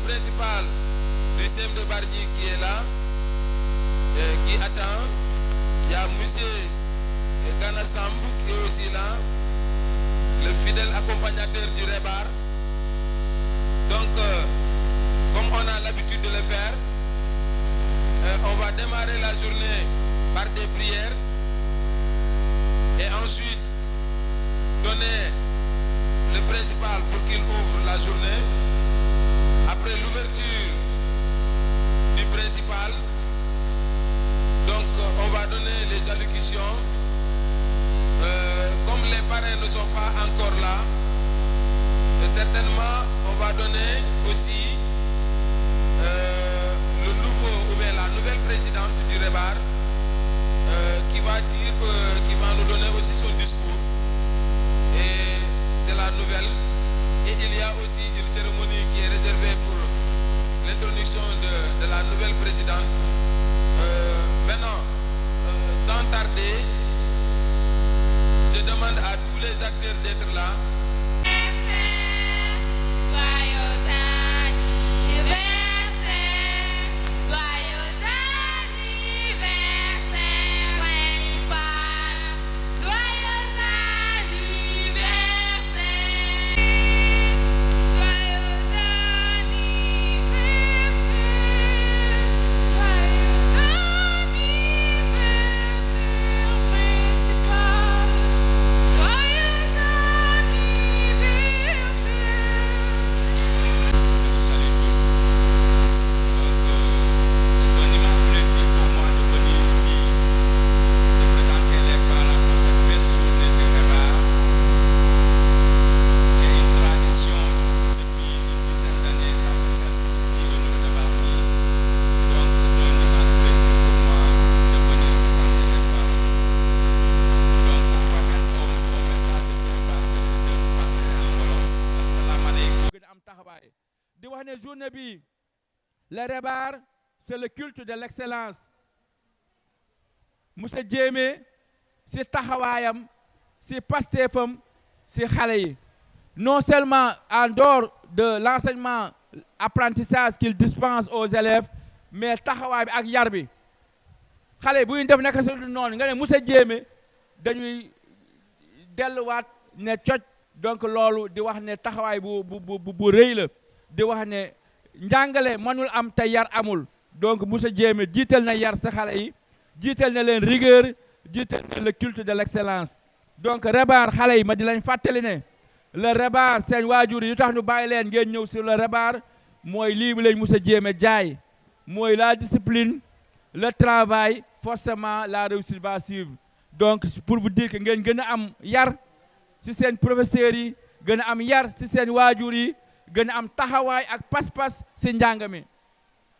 principal du CEM de Bargny qui est là, qui attend. Il y a monsieur Gana Samb qui est aussi là, le fidèle accompagnateur du REBAR. Donc, comme on a l'habitude de le faire, on va démarrer la journée par des prières et ensuite donner le principal pour qu'il ouvre la journée. Après l'ouverture du principal, donc on va donner les allocutions. Comme les parrains ne sont pas encore là, certainement on va donner aussi le nouveau ou bien la nouvelle présidente du REBAR qui va nous donner aussi son discours. Et c'est la nouvelle. Et il y a aussi une cérémonie qui est réservée pour l'introduction de la nouvelle présidente. Maintenant, sans tarder, je demande à tous les acteurs d'être là. Journée bi le REBAR c'est le culte de l'excellence. Monsieur Diémé si taxawaayam si pastéefam si xale yi non seulement en dehors de l'enseignement apprentissage qu'il dispense aux élèves mais taxawaay bi ak yar bi xale bu ñu def nekk si noonu nga ne monsieur Diémé dañuy delluwaat ne coc. Donc loolu di wax ne taxawaay bu rëy la di wax ne njàngale mënul am te yar amul. Donc monsieur Diémé jiital na yar sa xale yi jiital na leen rigueur jiital na le culte de l'excellence. Donc REBAR xale yi ma di lañ fàttali ne le REBAR seen waajur yi tax ñu bàyyi leen ngeen ñëw sur le REBAR mooy lii bi lañ monsieur Diémé jaay mooy la discipline le travail forcément la réussite va suivre. Donc pour vous dire que ngeen gën a am yar si seen professeurs yi gën a am yar si seen waajur yi gën a am taxawaay ak pas-pas si njàng mi.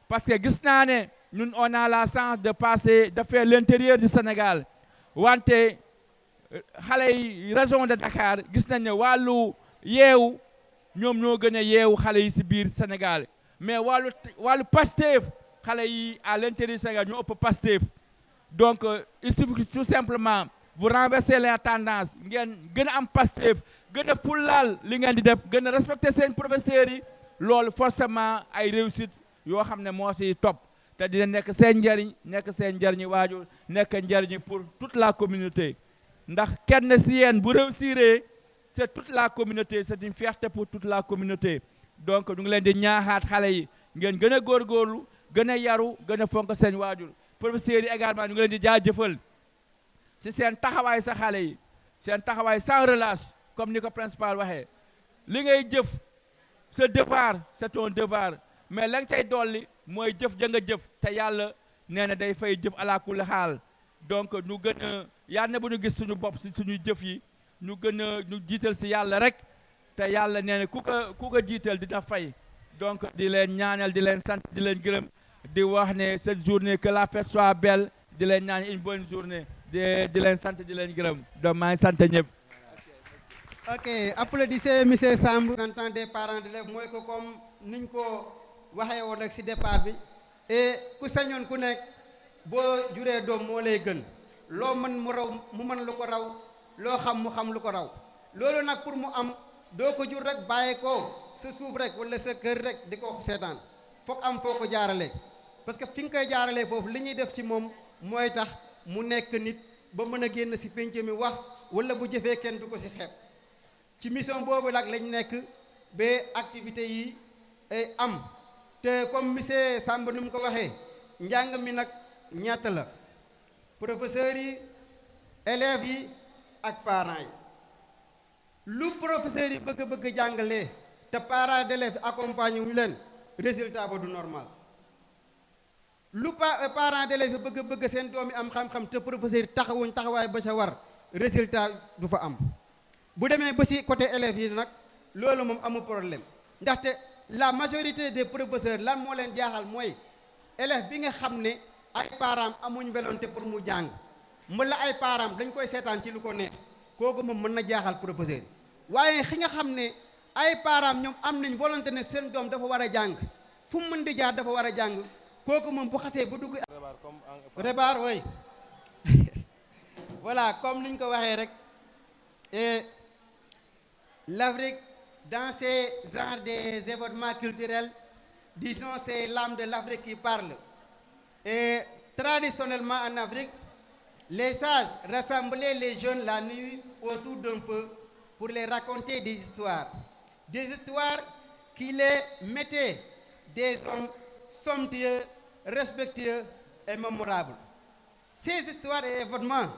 Parce que gis naa ne ñun on a la chance de passer de faire l'intérieur du Sénégal wante xale yi région de Dakar gis nañ ne wàllu yeewu ñoom ñoo gën a yeewu xale yi si biir Sénégal mais wàllu Pastef xale yi à l'intérieur du Sénégal ñoo ëpp Pastef. Donc il suffit tout simplement vous renverser la tendance ngeen gën a am Pastef gën a fullaal li ngeen di def gën a respecter seen professeurs yi loolu forcément ay réussite yoo xam ne moo si topp te dina nekk seen njariñ nekk seen njariñi waajur nekk njariñi pour toute la communauté. Ndax kenn si yéen bu réussiree c'est toute la communauté c'est une fierté pour toute la communauté. Donc ñu ngi leen di ñaaxaat xale yi ngeen gën a góorgóorlu gën a yaru gën a fonk seen waajur. Professeurs yi également ñu ngi leen di jaajëfal ci seen taxawaay sa xale yi seen taxawaay sans relâche comme ni ko principal waxee li ngay jëf sa devoir c'est ton devoir mais la nga cay dolli mooy jëf ja nga jëf te yàlla nee na day fay jëf ala kulli xaal. Donc ñu gën a yàlla na bu ñu gis suñu bopp si suñuy jëf yi ñu gën a ñu jiital si yàlla rek te yàlla nee na ku ko jiital dina fay. Donc di leen ñaanal di leen sant di leen gërëm di wax ne cette journée que la fête soit belle di leen ñaan une bonne journée di leen sant di leen gërëm donc maa ngi sant ñëpp. Ok, applaudissez monsieur Samb. Représentant des parents d'élèves mooy ko comme niñ ko waxee woon rek ci départ bi et ku sañoon ku nekk boo juree doom moo lay gën loo mën mu raw mu mën lu ko raw loo xam mu xam lu ko raw loolu nag pour mu am doo ko jur rek bàyyi ko sa suuf rek wala sa kër rek di ko seetaan foog am foo ko jaaralee parce que fi nga koy jaaralee foofu li ñuy def ci moom mooy tax mu nekk nit ba mën a génn ci pénc mi wax wala bu jëfee kenn du ko ci xeeb ci mission boobu nag lañ nekk ba activités yi am te comme monsieur Samb ni mu ko waxee njàng mi nag ñett la professeurs yi élèves yi ak parents yi lu professeurs yi bëgg jàngalee te parents d'élèves accompagné wuñu leen résultat ba du normal lu parents d'élèves yi bëgg seen doom yi am xam-xam te professeurs yi taxawuñ taxawaay ba sa war résultat du fa am bu demee ba ci côté élèves yi nag loolu moom amul problème ndaxte la majorité des professeurs lan moo leen jaaxal mooy élève bi nga xam ne ay parents amuñ volonté pour mu jàng mbala ay parents dañ koy seetaan ci lu ko neex kooku moom mën na jaaxal professeur waaye xi nga xam ne ay parents ñoom am nañ volonté ne seen doom dafa war a jàng fu mu mën di jaar dafa war a jàng kooku moom bu xasee bu dugg rebar way voilà comme niñ ko waxee rek l'Afrique dans ces genres des événements culturels disons c'est l'âme de l'Afrique qui parle et traditionnellement en Afrique les sages rassemblaient les jeunes la nuit autour d'un feu pour les raconter des histoires qui les mettaient des hommes somptueux, respectueux et mémorables. Ces histoires et événements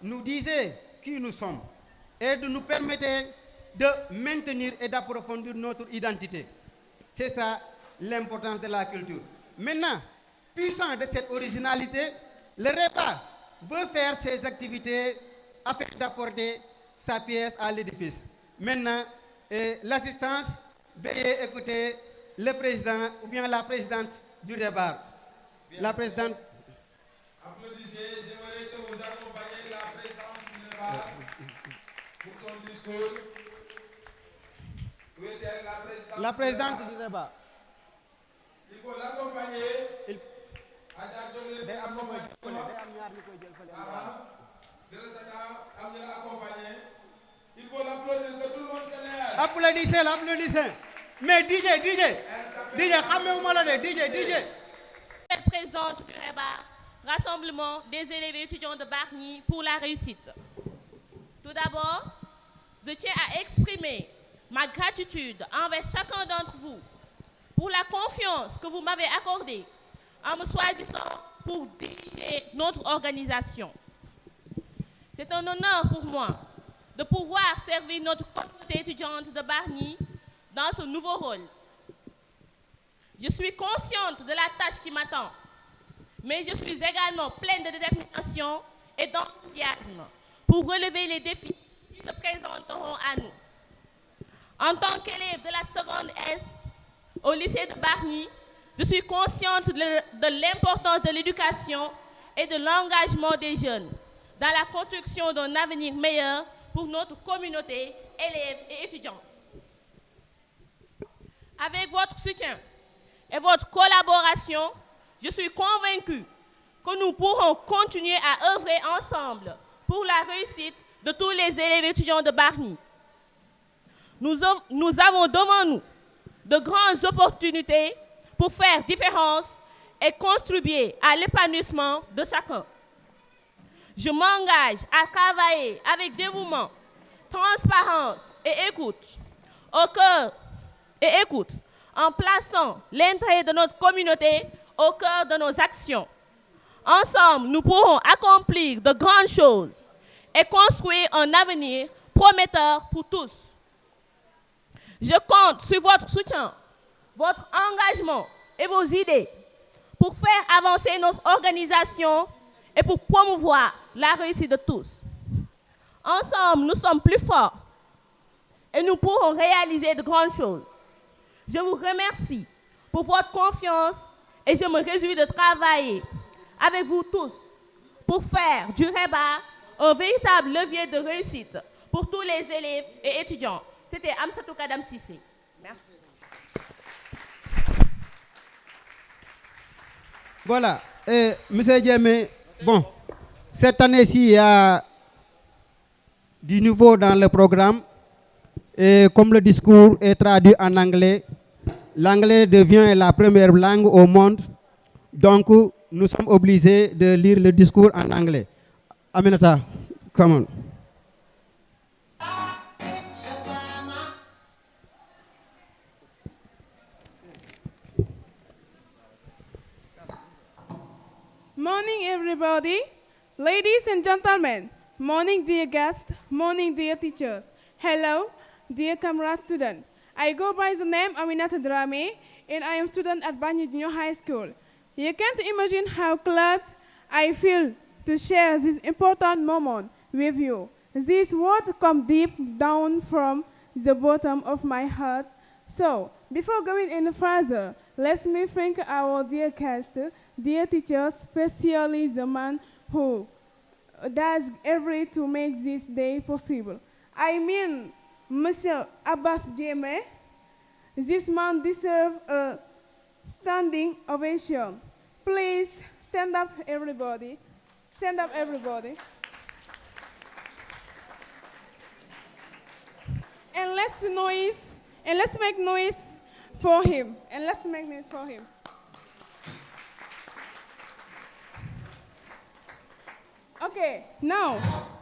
nous disaient qui nous sommes et nous permettaient de maintenir et d'approfondir notre identité. C'est ça l'importance de la culture. Maintenant, puissant de cette originalité, le REPA veut faire ses activités afin d'apporter sa pièce à l'édifice. Maintenant, l'assistance, veuillez écouter le président ou bien la présidente du REPA. La présidente. Applaudissez, j'aimerais que vous accompagniez la présidente du REPA pour son discours. Où est-elle, la présidente? La présidente du REPA. Il faut l'accompagner. Il faut l'applaudir, que tout le monde se lève. Applaudissez. Mais DJ, xamewuma la de DJ. Présidente du REPA, Rassemblement des élèves et étudiants de Bargny pour la réussite. Tout d'abord, je tiens à exprimer ma gratitude envers chacun d'entre vous pour la confiance que vous m'avez accordée en me choisissant pour diriger notre organisation. C'est un honneur pour moi de pouvoir servir notre communauté étudiante de Bargny dans ce nouveau rôle. Je suis consciente de la tâche qui m'attend, mais je suis également pleine de détermination et d'enthousiasme pour relever les défis qui se présenteront à nous. En tant qu'élève de la seconde S au lycée de Bargny, je suis consciente de l'importance de l'éducation et de l'engagement des jeunes dans la construction d'un avenir meilleur pour notre communauté, élèves et étudiantes. Avec votre soutien et votre collaboration, je suis convaincue que nous pourrons continuer à œuvrer ensemble pour la réussite de tous les élèves et étudiants de Bargny. Nous avons devant nous de grandes opportunités pour faire différence et contribuer à l'épanouissement de chacun. Je m'engage à travailler avec dévouement, transparence et écoute, en plaçant l'intérêt de notre communauté au cœur de nos actions. Ensemble, nous pourrons accomplir de grandes choses et construire un avenir prometteur pour tous. Je compte sur votre soutien, votre engagement et vos idées pour faire avancer notre organisation et pour promouvoir la réussite de tous. Ensemble, nous sommes plus forts et nous pourrons réaliser de grandes choses. Je vous remercie pour votre confiance et je me réjouis de travailler avec vous tous pour faire du REPA un véritable levier de réussite pour tous les élèves et étudiants. C'était Amsatou Kadam Sissé. Merci. Voilà. Monsieur Diémé, bon, cette année-ci, il y a du nouveau dans le programme. Et comme le discours est traduit en anglais, l'anglais devient la première langue au monde. Donc, nous sommes obligés de lire le discours en anglais. Aminata, come on. Morning, everybody. Ladies and gentlemen. Morning, dear guests. Morning, dear teachers. Hello, dear comrade student. I go by the name Aminata Drame, and I am student at Banyi Junior High School. You can't imagine how glad I feel to share this important moment with you. These words come deep down from the bottom of my heart. So, before going any further, let me thank our dear guests, dear teachers, especially the man who does everything to make this day possible. I mean, Monsieur Abbas Diémé. This man deserves a standing ovation. Please stand up, everybody. Stand up, everybody. And let's make noise for him. And let's make noise for him. Okay, now,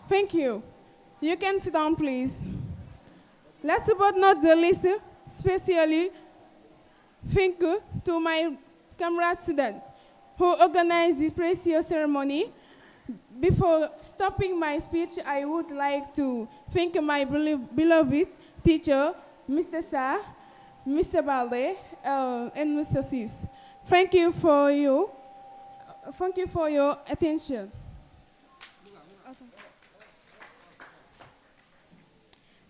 thank you. You can sit down, please. Last but not the least, especially thank you to my comrade students who organized this precious ceremony. Before stopping my speech, I would like to thank my beloved teacher, Mr. Sa, Mr. Balde, and Mr. Sis. Thank you for your attention.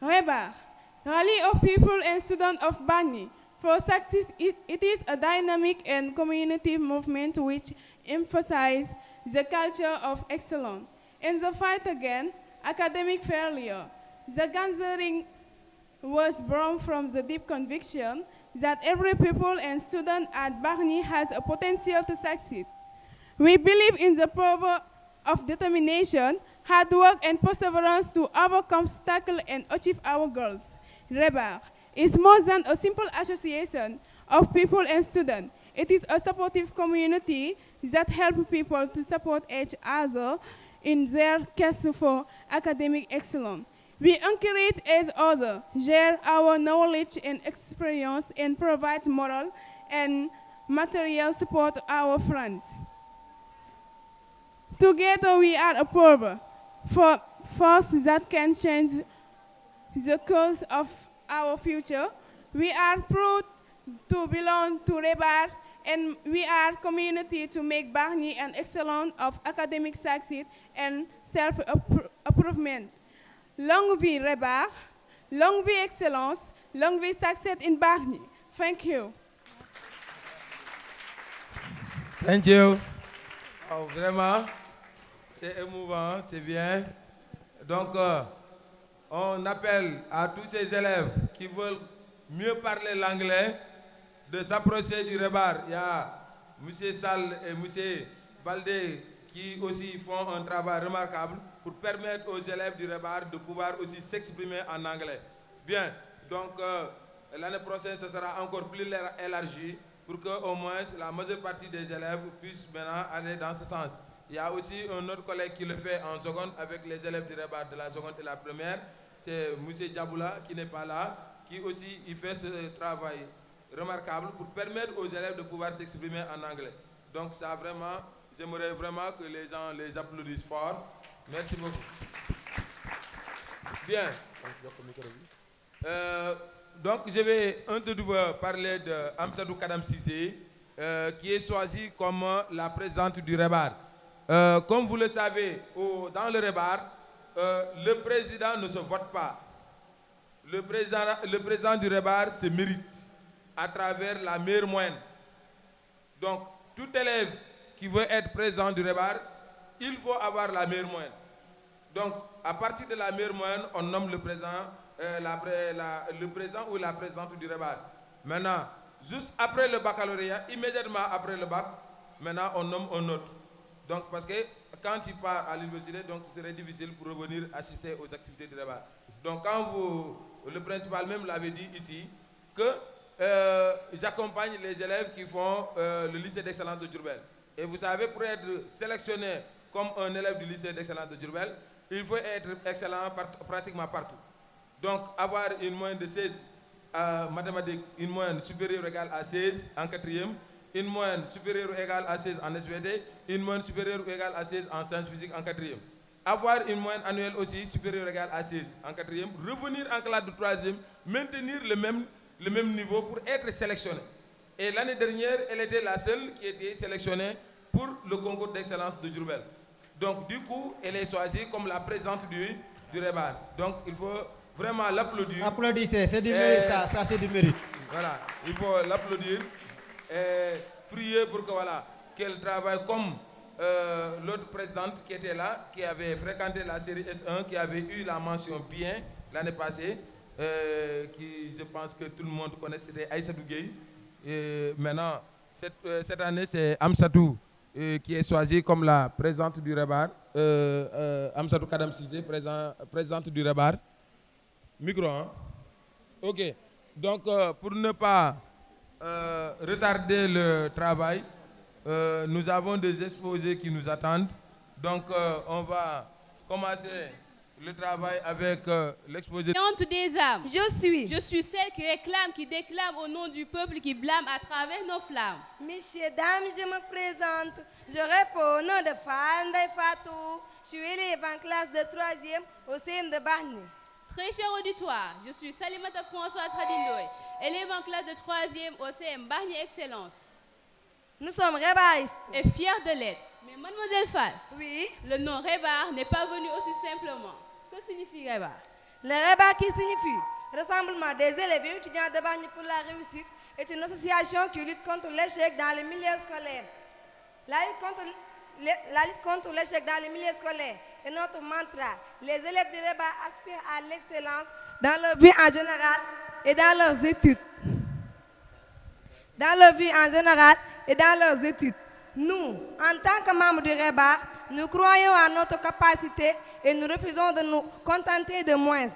Reba, rally of people and students of Bani. For success, it is a dynamic and community movement which emphasizes the culture of excellence. In the fight against academic failure, the gathering was born from the deep conviction that every pupil and student at Barni has a potential to succeed. We believe in the power of determination, hard work, and perseverance to overcome obstacles and achieve our goals. Rebar is more than a simple association of people and students. It is a supportive community that helps people to support each other in their quest for academic excellence. We encourage each other, share our knowledge and experience, and provide moral and material support to our friends. Together we are a power for force that can change the course of our future. We are proud to belong to Rebar, and we are community to make Barni an excellence of academic success and self-improvement. Long vie Rebar, long vie excellence, long vie success in Barni. Thank you. Thank you. Oh, vraiment, c'est émouvant, c'est bien. Donc, on appelle à tous ces élèves qui veulent mieux parler l'anglais de s'approcher du Rebar. Il y a M. Sall et M. Baldé qui aussi font un travail remarquable pour permettre aux élèves du Rebar de pouvoir aussi s'exprimer en anglais. Bien, donc l'année prochaine, ce sera encore plus élargi pour qu'au moins la majeure partie des élèves puissent maintenant aller dans ce sens. Il y a aussi un autre collègue qui le fait en seconde avec les élèves du Rebar de la seconde et la première. C'est M. Diaboula qui n'est pas là, qui aussi il fait ce travail remarquable pour permettre aux élèves de pouvoir s'exprimer en anglais. Donc ça vraiment, j'aimerais vraiment que les gens les applaudissent fort. Merci beaucoup. Bien. Donc je vais un peu parler de Amsadou Kadam Sissé, qui est choisi comme la présidente du Rebar. Comme vous le savez, dans le Rebar, le président ne se vote pas. Le président du Rebar se mérite à travers la meilleure moyenne. Donc, tout élève qui veut être président du Rebar, il faut avoir la meilleure moyenne. Donc, à partir de la meilleure moyenne, on nomme le président, le président ou la présidente du Rebar. Maintenant, juste après le baccalauréat, immédiatement après le bac, maintenant on nomme un autre. Donc, parce que quand tu pars à l'université, donc ce serait difficile pour revenir assister aux activités du Rebar. Donc, quand vous le principal même l'avait dit ici, que j'accompagne les élèves qui font le lycée d'excellence de Diourbel. Et vous savez, pour être sélectionné comme un élève du lycée d'excellence de Diourbel, il faut être excellent pratiquement partout. Donc, avoir une moyenne de 16 mathématiques, une moyenne supérieure ou égale à 16 en quatrième, une moyenne supérieure ou égale à 16 en SVT, une moyenne supérieure ou égale à 16 en sciences physiques en quatrième. Avoir une moyenne annuelle aussi supérieure ou égale à 16 en quatrième, revenir en classe de troisième, maintenir le même niveau pour être sélectionné. Et l'année dernière, elle était la seule qui était sélectionnée pour le concours d'excellence de Diourbel. Donc, du coup, elle est choisie comme la présidente du REBAR. Donc, il faut vraiment l'applaudir. Applaudissez, c'est du mérite, ça c'est du mérite. Voilà, il faut l'applaudir et prier pour que, voilà, qu'elle travaille comme l'autre présidente qui était là, qui avait fréquenté la série S1, qui avait eu la mention bien l'année passée, qui, je pense que tout le monde connaît, c'était Aïssatou Gueye. Et maintenant, cette année, c'est Amsatou qui est choisie comme la présidente du REBAR. Amsatou Kadam Cissé, présidente du REBAR. Micro, hein? Ok. Donc, pour ne pas retarder le travail, nous avons des exposés qui nous attendent. Donc, on va commencer le travail avec l'exposé. Des âmes. Je suis celle qui réclame, qui déclame au nom du peuple, qui blâme à travers nos flammes. Messieurs, dames, je me présente. Je réponds au nom de Fanday Fatou. Je suis élève en classe de 3e au CM de Bargny. Très cher auditoire, je suis Salimata François Tradindoy, élève en classe de 3e au CM Bargny Excellence. Nous sommes rébaristes. Et fiers de l'être. Mais mademoiselle Fall, oui, le nom Rébar n'est pas venu aussi simplement. Que signifie Rébar? Le Rébar qui signifie Rassemblement des élèves et étudiants de Bargny pour la réussite est une association qui lutte contre l'échec dans le milieu scolaire. La lutte contre l'échec dans le milieu scolaire est notre mantra. Les élèves du Rébar aspirent à l'excellence dans leur vie en général et dans leurs études. Dans leur vie en général et dans leurs études. Nous, en tant que membres du Rébar, nous croyons à notre capacité et nous refusons de nous contenter de moins.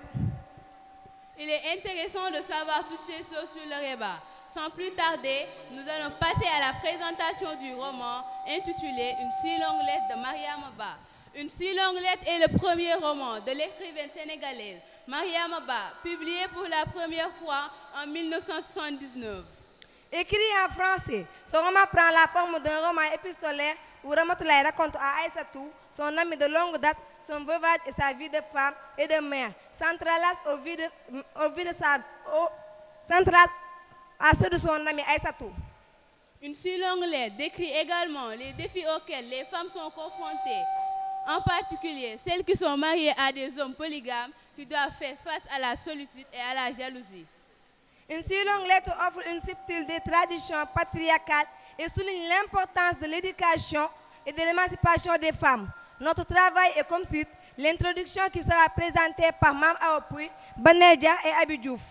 Il est intéressant de savoir toutes ces choses sur le Rébar. Sans plus tarder, nous allons passer à la présentation du roman intitulé Une si longue lettre de Mariama Ba. Une si longue lettre est le premier roman de l'écrivaine sénégalaise Mariama Ba, publié pour la première fois en 1979. Écrit en français, ce roman prend la forme d'un roman épistolaire où Ramatoulaye raconte à Aïssatou, son ami de longue date, son veuvage et sa vie de femme et de mère, s'entrelacent s'entrelacent à ceux de son ami Aïssatou. Une si longue lettre décrit également les défis auxquels les femmes sont confrontées, en particulier celles qui sont mariées à des hommes polygames qui doivent faire face à la solitude et à la jalousie. Une si longue lettre offre une subtile des traditions patriarcales et souligne l'importance de l'éducation et de l'émancipation des femmes. Notre travail est comme suite l'introduction qui sera présentée par Mme Aopuy, Baneldia et Abidjouf.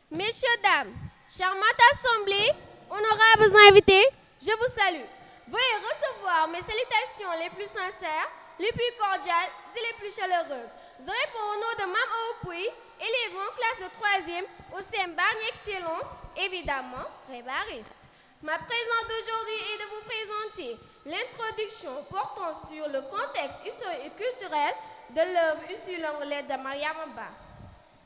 Messieurs, dames, charmante assemblée, honorables invités, je vous salue. Veuillez recevoir mes salutations les plus sincères, les plus cordiales et les plus chaleureuses. Je réponds au nom de Mme Aopuy, élève en classe de 3e au CM Bargny Excellence, évidemment rébariste. Ma présence d'aujourd'hui est de vous présenter l'introduction portant sur le contexte historique et culturel de l'œuvre Une si longue lettre de Mariama Ba.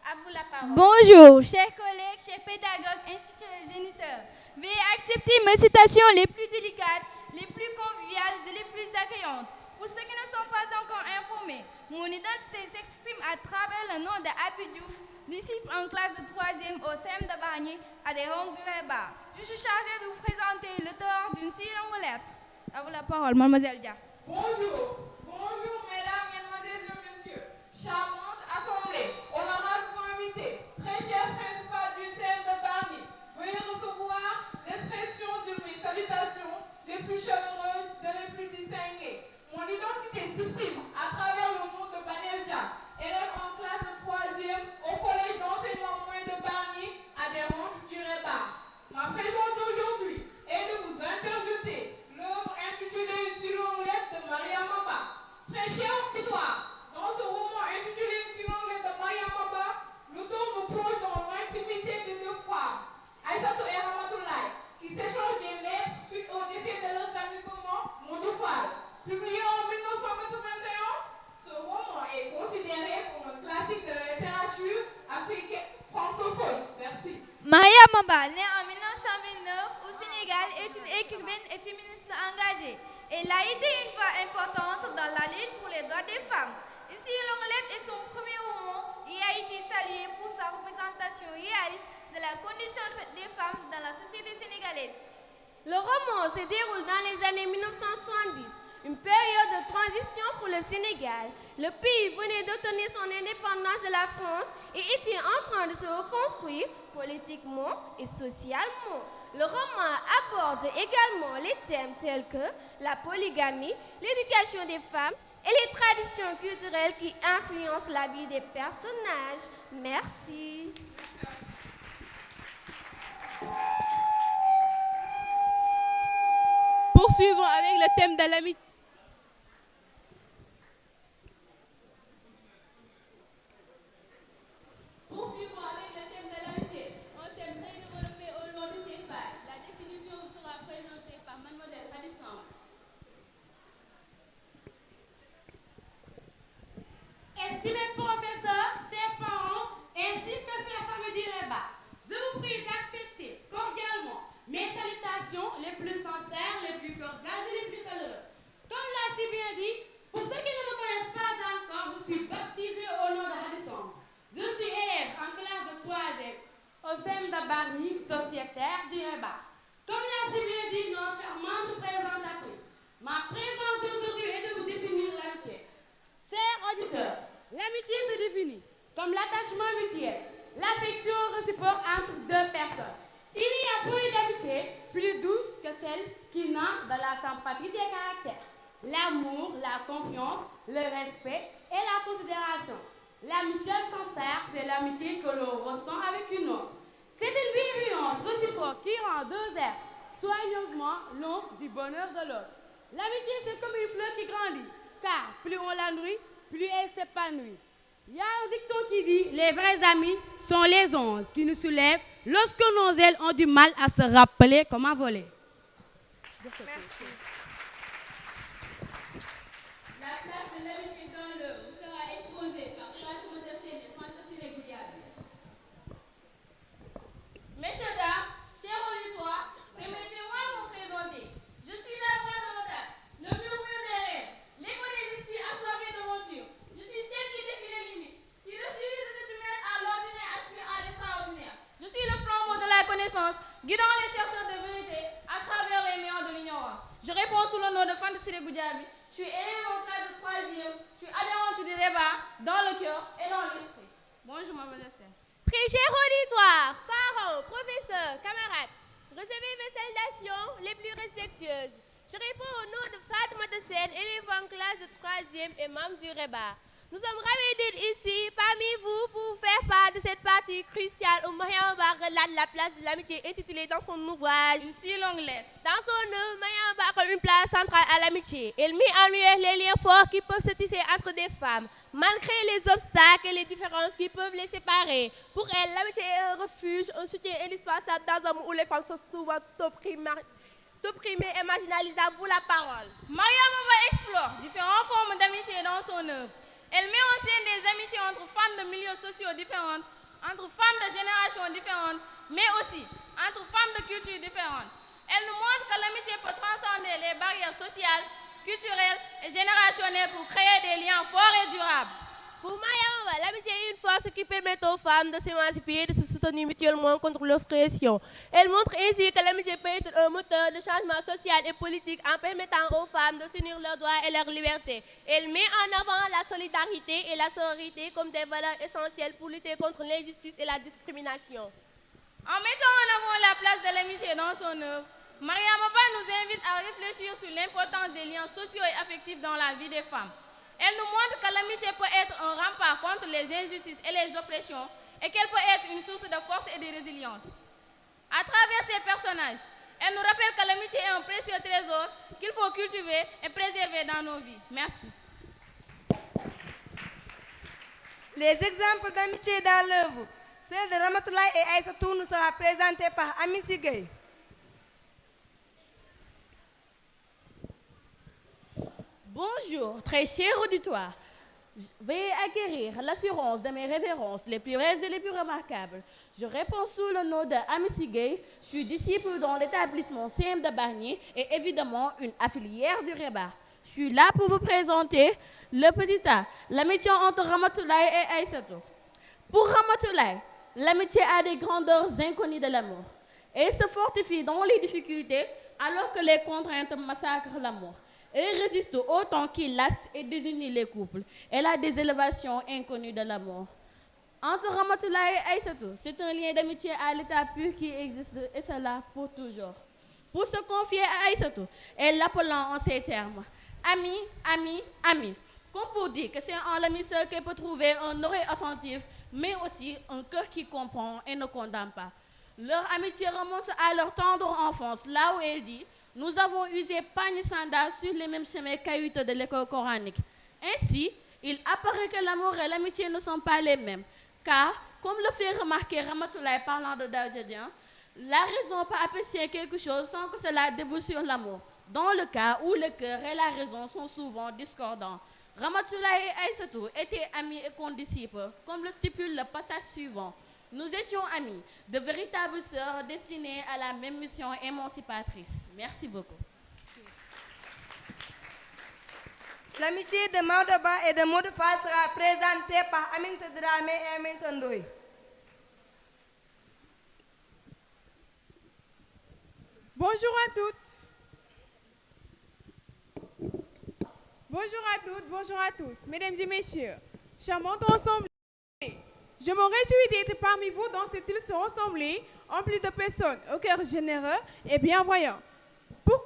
À vous la parole. Bonjour, chers collègues, chers pédagogues ainsi que les géniteurs. Veuillez accepter mes citations les plus délicates, les plus conviviales et les plus accueillantes. Pour ceux qui ne sont pas encore informés, mon identité s'exprime à travers le nom de Abidjouf, disciple en classe de 3e au CM de Bargny à des rangs du Rébar. Je suis chargée de vous présenter l'auteur d'une si longue lettre. À vous la parole, mademoiselle Dia. Bonjour, bonjour mesdames, mesdemoiselles et messieurs, charmante assemblée, honorables invités, très cher principal du CM de Bargny, veuillez recevoir l'expression de mes salutations les plus chaleureuses et les plus distinguées. Mon identité s'exprime à travers le nom de Baneldia, élève en classe de 3e au collège d'enseignement moyen de Bargny à des ranges du Rébar. Ma présence Maba, née en 1929 au Sénégal, est une écrivaine et féministe engagée. Elle a été une voix importante dans la lutte pour les droits des femmes. Ici, Longuelette est son premier roman et a été salué pour sa représentation réaliste de la condition des femmes dans la société sénégalaise. Le roman se déroule dans les années 1970, une période de transition pour le Sénégal. Le pays venait d'obtenir son indépendance de la France et était en train de se reconstruire politiquement et socialement. Le roman aborde également les thèmes tels que la polygamie, l'éducation des femmes et les traditions culturelles qui influencent la vie des personnages. Merci. Poursuivons avec le thème de l'amitié. Poursuivons avec le thème de l'amitié, un thème très développé au long de ces phases. La définition vous sera présentée par Mademoiselle Radisson. Estimés professeurs, ses parents, ainsi que ses familles du Réba, je vous prie d'accepter cordialement mes salutations les plus sincères, les plus cordiales et les plus chaleureuses. Comme l'a si bien dit, pour ceux qui ne me connaissent pas encore, je suis baptisée au nom de Radisson. Je suis élève en classe de 3e au SEM de Bargny, sociétaire du Réba. Comme l'a si bien dit nos charmantes présentatrices, ma présence d'aujourd'hui est de vous définir l'amitié. Chers auditeurs, l'amitié se définit comme l'attachement mutuel, l'affection réciproque entre deux personnes. Il y a peu d'amitié plus douce que celle qui naît de la sympathie des caractères, l'amour, la confiance, le respect et la considération. L'amitié sincère, c'est l'amitié que l'on ressent avec une autre. C'est une bienveillance réciproque qui rend deux êtres soigneusement l'un du bonheur de l'autre. L'amitié, c'est comme une fleur qui grandit, car plus on la nourrit, plus elle s'épanouit. Il y a un dicton qui dit: les vrais amis sont les onces qui nous soulèvent lorsque nos ailes ont du mal à se rappeler comment voler. Merci. La place de l'amitié dans l'œuvre sera exposée par Fatima Dassène et Fantasy Goudiaby. Messieurs, dames, chers auditoires, permettez-moi de vous présenter. Je suis la voix de Moda, le murmure des rêves, l'écho des esprits assoiffés d'aventure. Je suis celle qui défie les limites, qui refuse de se soumettre à l'ordinaire, aspire à l'extraordinaire. Je suis le flambeau de la connaissance, guidant les chercheurs de vérité à travers les murs de l'ignorance. Je réponds sous le nom de Fantasy Goudiaby. Je suis élève en classe de 3e, je suis adhérente du débat dans le cœur et dans l'esprit. Bonjour, mademoiselle. Très chers auditoires, parents, professeurs, camarades, recevez mes salutations les plus respectueuses. Je réponds au nom de Fatima Dassène, élève en classe de 3e et membre du Réba. Nous sommes ravis d'être ici parmi vous pour faire part de cette partie cruciale où Mariam Ba relate la place de l'amitié intitulée dans son ouvrage Lucie Longuelette. Dans son œuvre, Mariam Ba accorde une place centrale à l'amitié. Elle met en lumière les liens forts qui peuvent se tisser entre des femmes, malgré les obstacles et les différences qui peuvent les séparer. Pour elle, l'amitié est un refuge, un soutien indispensable dans un monde où les femmes sont souvent opprimées et marginalisées. À vous la parole. Mariam Ba explore différentes formes d'amitié dans son œuvre. Elle met en scène des amitiés entre femmes de milieux sociaux différents, entre femmes de générations différentes, mais aussi entre femmes de cultures différentes. Elle nous montre que l'amitié peut transcender les barrières sociales, culturelles et générationnelles pour créer des liens forts et durables. Pour Mariam Ba, l'amitié est une force qui permet aux femmes de s'émanciper et de se soutenir mutuellement contre l'oppression. Elle montre ainsi que l'amitié peut être un moteur de changement social et politique en permettant aux femmes de s'unir leurs droits et leurs libertés. Elle met en avant la solidarité et la sororité comme des valeurs essentielles pour lutter contre l'injustice et la discrimination. En mettant en avant la place de l'amitié dans son œuvre, Mariam Ba nous invite à réfléchir sur l'importance des liens sociaux et affectifs dans la vie des femmes. Elle nous montre que l'amitié peut être un rempart contre les injustices et les oppressions et qu'elle peut être une source de force et de résilience. À travers ces personnages, elle nous rappelle que l'amitié est un précieux trésor qu'il faut cultiver et préserver dans nos vies. Merci. Les exemples d'amitié dans l'œuvre, celle de Ramatoulaye et Aïssatou nous sera présentée par Amici Gueye. Bonjour, très cher auditoire. Veuillez acquérir l'assurance de mes révérences les plus rêves et les plus remarquables. Je réponds sous le nom de Amici Gay. Je suis disciple dans l'établissement CM de Bargny et évidemment une affilière du REBA. Je suis là pour vous présenter le petit A, l'amitié entre Ramatoulaye et Aïssatou. Pour Ramatoulaye, l'amitié a des grandeurs inconnues de l'amour. Elle se fortifie dans les difficultés alors que les contraintes massacrent l'amour. Elle résiste autant qu'il lasse et désunit les couples. Elle a des élévations inconnues de l'amour. Entre Ramatoulaye et Aïssatou, c'est un lien d'amitié à l'état pur qui existe et cela pour toujours. Pour se confier à Aïssatou, elle l'appelant en ces termes. Ami, ami, ami. Comme pour dire que c'est en l'ami seul qu'elle peut trouver un oreille attentive, mais aussi un cœur qui comprend et ne condamne pas. Leur amitié remonte à leur tendre enfance, là où elle dit « Nous avons usé pagne sandales sur les mêmes chemins caillouteux de l'école coranique. » Ainsi, il apparaît que l'amour et l'amitié ne sont pas les mêmes. Car, comme le fait remarquer Ramatoulaye parlant de Daoudjadian, la raison peut apprécier quelque chose sans que cela débouche sur l'amour, dans le cas où le cœur et la raison sont souvent discordants. Ramatoulaye et Aïssatou étaient amis et condisciples, comme le stipule le passage suivant. Nous étions amis, de véritables sœurs destinées à la même mission émancipatrice. Merci beaucoup. L'amitié de Maodoba et de Modoufa sera présentée par Aminata Dramé et Aminata Ndoye. Bonjour à toutes. Bonjour à toutes, bonjour à tous, mesdames et messieurs, charmante ensemble. Je me réjouis d'être parmi vous dans cette île rassemblée, emplie de personnes au cœur généreux et bienvoyant. Pour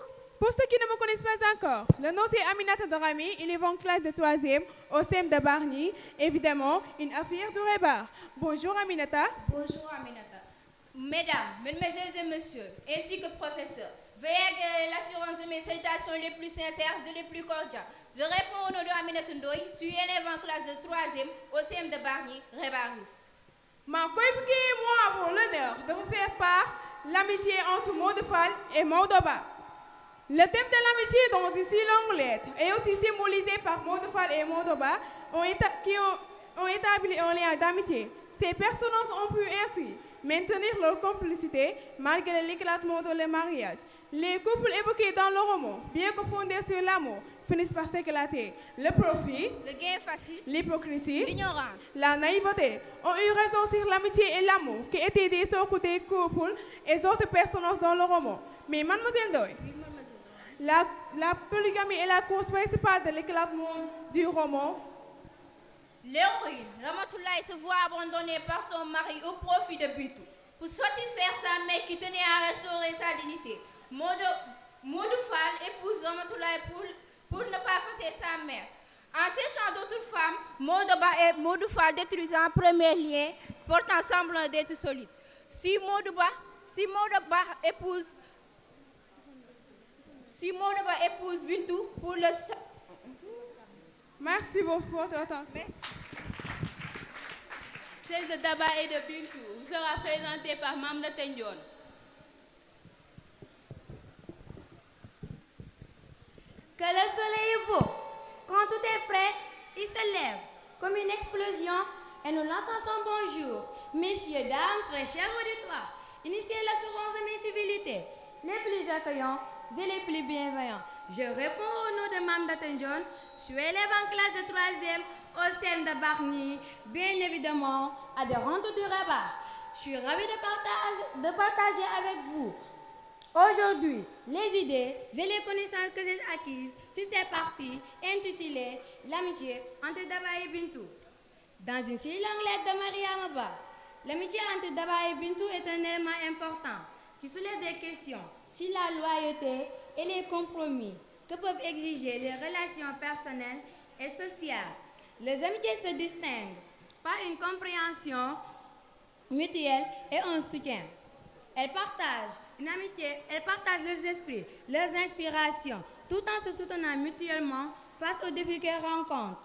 ceux qui ne me connaissent pas encore, le nom c'est Aminata Dramé, il est en classe de 3e au CEM de Bargny, évidemment une affaire du REBA. Bonjour Aminata. Bonjour Aminata. Mesdames, mesdemoiselles et messieurs, ainsi que professeurs, veuillez acquérir l'assurance de mes salutations les plus sincères et les plus cordiales. Je réponds au nom de Aminata Ndoye, je suis élève en classe de 3e au CM de Bargny, REBARiste. Ma coéquipière et moi avons l'honneur de vous faire part l'amitié entre Modoufa et Maodoba. Le thème de l'amitié dans une si longue lettre est aussi symbolisé par Modoufa et Maodoba qui ont établi un lien d'amitié. Ces personnages ont pu ainsi maintenir leur complicité malgré l'éclatement de leur mariage. Les couples évoqués dans le roman, bien que fondés sur l'amour, finissent par s'éclater. Le profit, le gain facile, l'hypocrisie, l'ignorance, la naïveté ont eu raison sur l'amitié et l'amour qui étaient des socles des couples et autres personnages dans le roman. Mais mademoiselle Ndoye, la polygamie est la cause principale de l'éclatement du roman. L'héroïne, Ramatoulaye, se voit abandonnée par son mari au profit de Bintou. Pour satisfaire sa mère qui tenait à restaurer sa dignité, Modoufa épouse Ramatoulaye pour ne pas effacer sa mère. En cherchant d'autres femmes, Modoufa détruisent un premier lien portant semblant d'être solide. Si Modouba épouse Bintou pour le... Merci beaucoup pour votre attention. Merci. Celle de Daba et de Bintou vous sera présentée par Mamda Tendion. Que le soleil est beau. Quand tout est frais, il se lève comme une explosion et nous lançons son bonjour. Messieurs, dames, très chers auditoires, initiez l'assurance de mes civilités, les plus accueillants et les plus bienveillants. Je réponds au nom de Mamda Tendion. Je suis élève en classe de 3e au CEM de Bargny, bien évidemment adhérente du REBA. Je suis ravie de partager avec vous aujourd'hui les idées et les connaissances que j'ai acquises sur ces parties intitulées L'amitié entre Daba et Bintou. Dans une si longue lettre de Mariama Ba, l'amitié entre Daba et Bintou est un élément important qui soulève des questions sur la loyauté et les compromis que peuvent exiger les relations personnelles et sociales. Les amitiés se distinguent par une compréhension mutuelle et un soutien. Elles partagent leurs esprits, leurs inspirations, tout en se soutenant mutuellement face aux défis qu'elles rencontrent.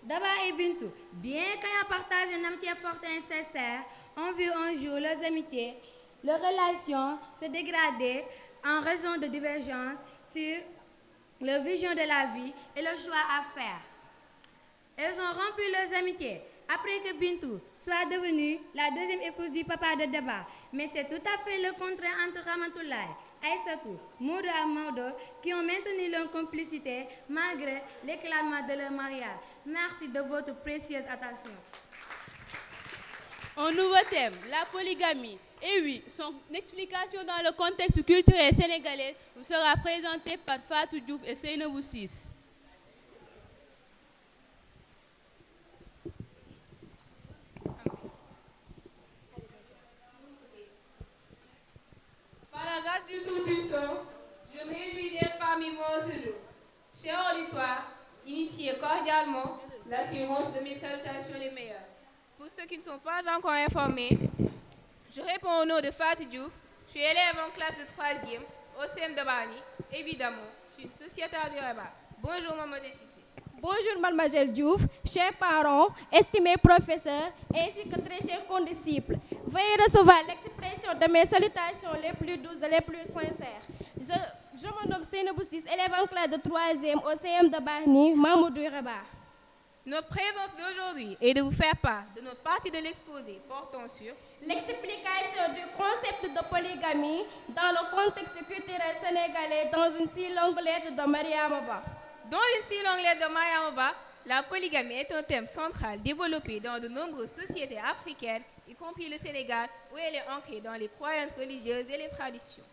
Daba et Bintou, bien qu'ayant partagé une amitié forte et sincère, ont vu un jour leurs relations se dégrader en raison de divergences sur leur vision de la vie et le choix à faire. Elles ont rompu leurs amitiés après que Bintou soit devenue la deuxième épouse du papa de Deba. Mais c'est tout à fait le contraire entre Ramatoulaye, Aïssatou, Modou et Maodo qui ont maintenu leur complicité malgré l'éclatement de leur mariage. Merci de votre précieuse attention. Un nouveau thème, la polygamie. Et oui, son explication dans le contexte culturel sénégalais vous sera présentée par Fatou Diouf et Seynabou Ciss. Par la grâce du Tout-Puissant, je me réjouis d'être parmi vous ce jour. Cher auditoire, initiez cordialement l'assurance de mes salutations les meilleures. Pour ceux qui ne sont pas encore informés, je réponds au nom de Fatou Diouf. Je suis élève en classe de 3e au CM de Bargny. Évidemment, je suis une sociétaire du Reba. Bonjour, mademoiselle Cissé. Bonjour, mademoiselle Diouf, chers parents, estimés professeurs, ainsi que très chers condisciples. Veuillez recevoir l'expression de mes salutations les plus douces et les plus sincères. Je me nomme Seynabou Ciss, élève en classe de 3e au CM de Bargny, Mamoudou Reba. Notre présence d'aujourd'hui est de vous faire part de notre partie de l'exposé portant sur l'explication du concept de polygamie dans le contexte culturel sénégalais dans une si longue lettre de Mariama Ba. Dans une si longue lettre de Mariama Ba, la polygamie est un thème central développé dans de nombreuses sociétés africaines, y compris le Sénégal, où elle est ancrée dans les croyances religieuses et les traditions.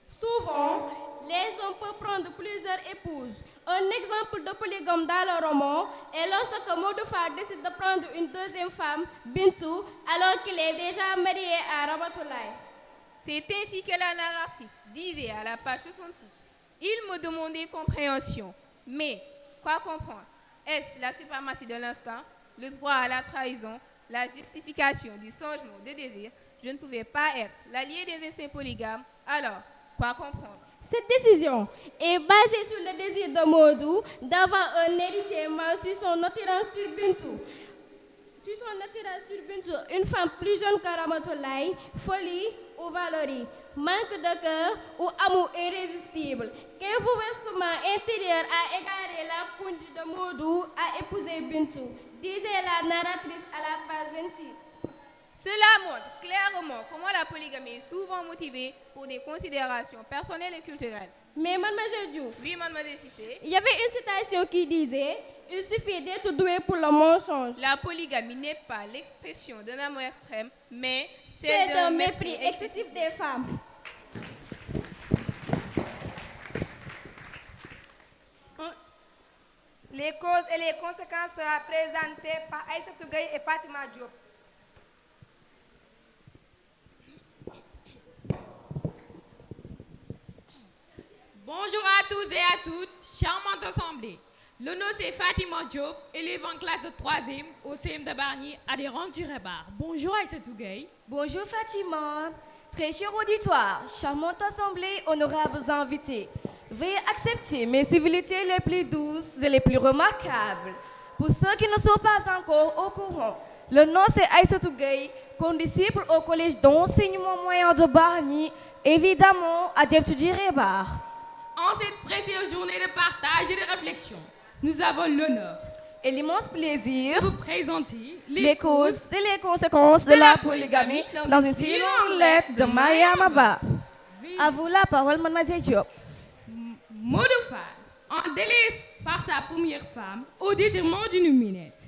Souvent, les hommes peuvent prendre plusieurs épouses. Un exemple de polygame dans le roman est lorsque Modou Fall décide de prendre une deuxième femme, Bintou, alors qu'il est déjà marié à Ramatoulaye. C'est ainsi que la narratrice disait à la page 66. Il me demandait compréhension, mais quoi comprendre? Est-ce la suprématie de l'instinct, le droit à la trahison, la justification du changement de désir? Je ne pouvais pas être l'allié des instincts polygames, alors quoi comprendre? Cette décision est basée sur le désir de Modou d'avoir un héritier mâle sur son attirance sur Bintou. Une femme plus jeune que Ramatoulaye, folie ou valerie, manque de cœur ou amour irrésistible. Quel bouleversement intérieur a égaré la conduite de Modou à épouser Bintou, disait la narratrice à la page 26. Cela montre clairement comment la polygamie est souvent motivée pour des considérations personnelles et culturelles. Mais mademoiselle Diouf, oui, mademoiselle Cissé, il y avait une citation qui disait « Il suffit d'être doué pour le mensonge ». La polygamie n'est pas l'expression d'un amour extrême, mais c'est d'un mépris excessif des femmes. Les causes et les conséquences seront présentées par Aïssatou Gueye et Fatima Diop. Bonjour à tous et à toutes, charmante assemblée. Le nom c'est Fatima Diop, élève en classe de 3e au CM de Bargny, adhérente du Rebar. Bonjour Aïssatou Gueye. Bonjour Fatima. Très cher auditoire, charmante assemblée, honorables invités. Veuillez accepter mes civilités les plus douces et les plus remarquables. Pour ceux qui ne sont pas encore au courant, le nom c'est Aïssatou Gueye, condisciple au collège d'enseignement moyen de Bargny, évidemment adepte du Rebar. En cette précieuse journée de partage et de réflexion, nous avons l'honneur et l'immense plaisir de vous présenter les causes et les conséquences de la polygamie dans une si longue lettre de Mariama Ba. À vous la parole, mademoiselle Diop. Modou Fall, en délaisse par sa première femme au détriment d'une minette.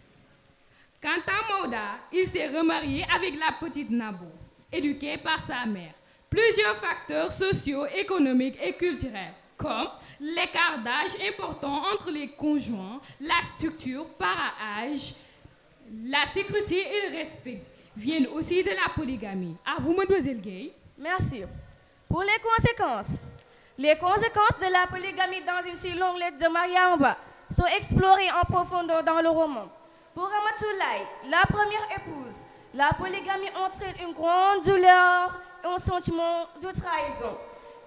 Quant à Mauda, il s'est remarié avec la petite Nabo, éduquée par sa mère. Plusieurs facteurs sociaux, économiques et culturels, comme l'écart d'âge important entre les conjoints, la structure par âge, la sécurité et le respect, viennent aussi de la polygamie. À vous, mademoiselle Gueye. Merci. Pour les conséquences de la polygamie dans une si longue lettre de Mariama Ba sont explorées en profondeur dans le roman. Pour Ramatoulaye, la première épouse, la polygamie entraîne une grande douleur et un sentiment de trahison.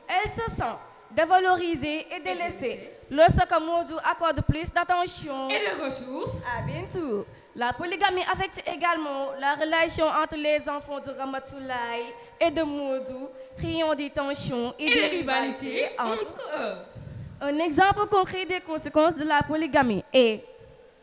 Elle se sent dévalorisée et délaissée lorsque Modou accorde plus d'attention et de ressources à Bintou. La polygamie affecte également la relation entre les enfants de Ramatoulaye et de Modou, créant des tensions et des rivalités entre eux. Un exemple concret des conséquences de la polygamie est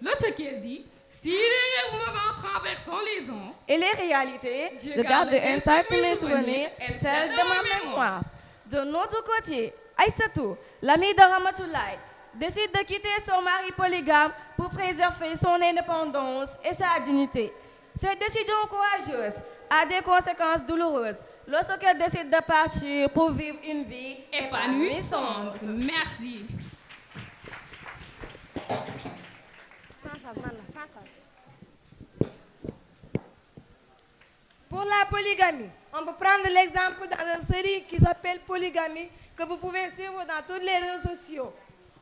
lorsqu'elle dit Si les mouvements traversant les ans et les réalités, je garde garde intact mes mes souvenirs et et celles de ma mémoire. mémoire. De notre côté, Aïssatou, l'amie de Ramatoulaye, décide de quitter son mari polygame pour préserver son indépendance et sa dignité. Cette décision courageuse a des conséquences douloureuses lorsqu'elle décide de partir pour vivre une vie épanouissante. Merci. Pour la polygamie, on peut prendre l'exemple dans une série qui s'appelle Polygamie, que vous pouvez suivre dans tous les réseaux sociaux.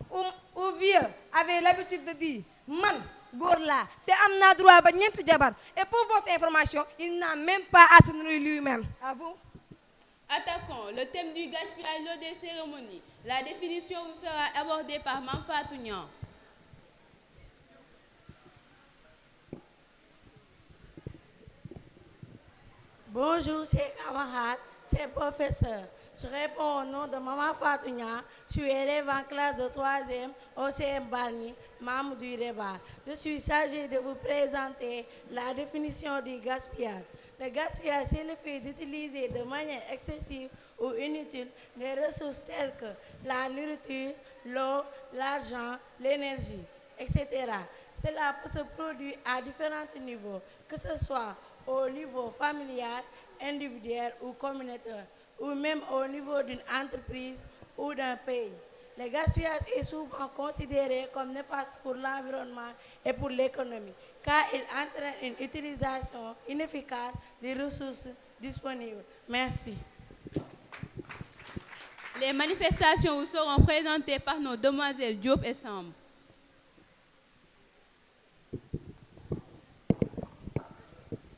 Où vieux avait l'habitude de dire man, Gorla, te amna droit ba ñent jabar. Et pour votre information, il n'a même pas à se nourrir lui-même. À vous. Attaquons le thème du gaspillage lors des cérémonies. La définition vous sera abordée par Mamfatou Niang. Bonjour, chers camarades, chers professeurs. Je réponds au nom de Maman Fatounia. Je suis élève en classe de 3e au CM Barni, membre du REBA. Je suis chargé de vous présenter la définition du gaspillage. Le gaspillage, c'est le fait d'utiliser de manière excessive ou inutile des ressources telles que la nourriture, l'eau, l'argent, l'énergie, etc. Cela peut se produire à différents niveaux, que ce soit au niveau familial, individuel ou communautaire, ou même au niveau d'une entreprise ou d'un pays. Le gaspillage est souvent considéré comme néfaste pour l'environnement et pour l'économie, car il entraîne une utilisation inefficace des ressources disponibles. Merci. Les manifestations vous seront présentées par nos demoiselles Diop et Samb.